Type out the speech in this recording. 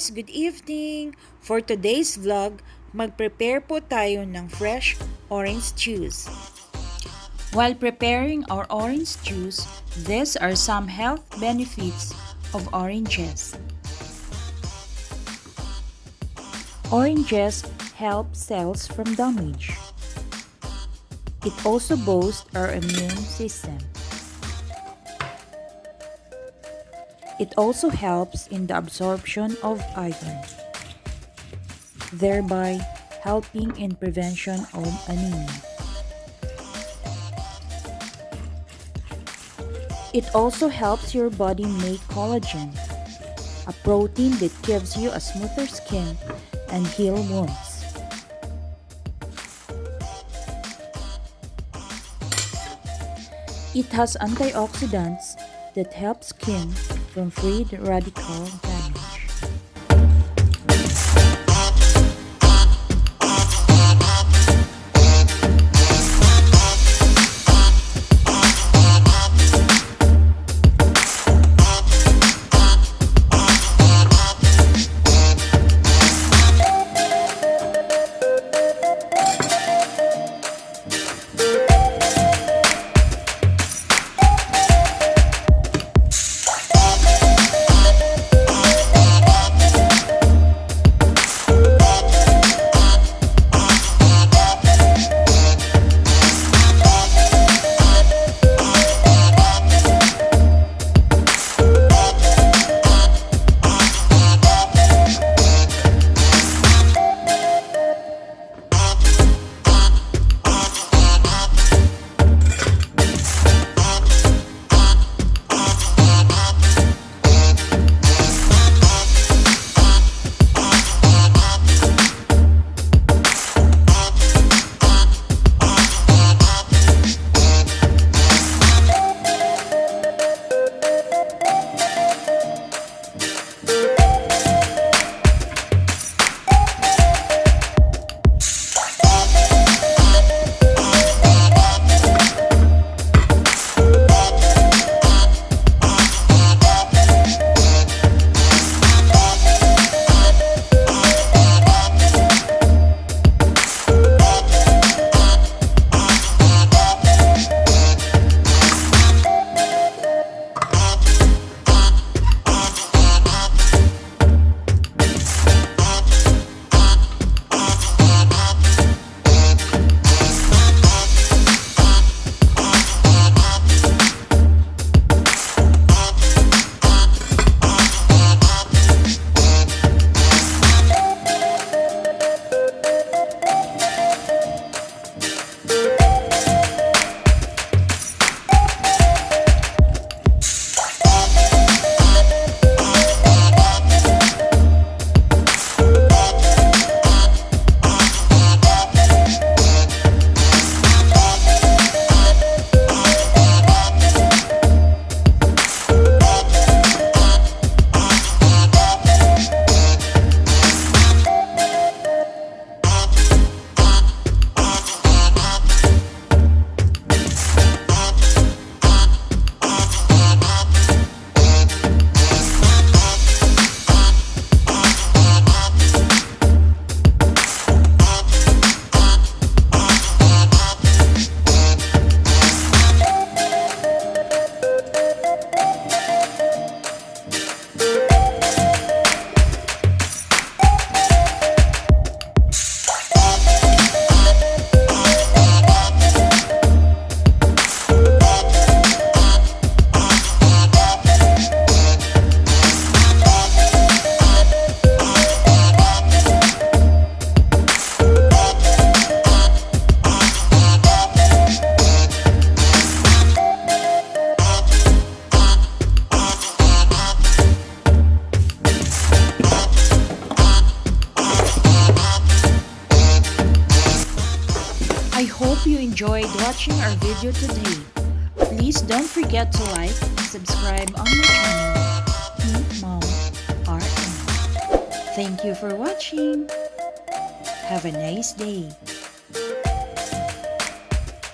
guys! Good evening! For today's vlog, mag-prepare po tayo ng fresh orange juice. While preparing our orange juice, these are some health benefits of oranges. Oranges help cells from damage. It also boosts our immune system. It also helps in the absorption of iron, thereby helping in prevention of anemia. It also helps your body make collagen, a protein that gives you a smoother skin and heal wounds. It has antioxidants that help skin from free radical damage. I hope you enjoyed watching our video today. Please don't forget to like and subscribe on my channel, Pink Mom RM. Thank you for watching. Have a nice day.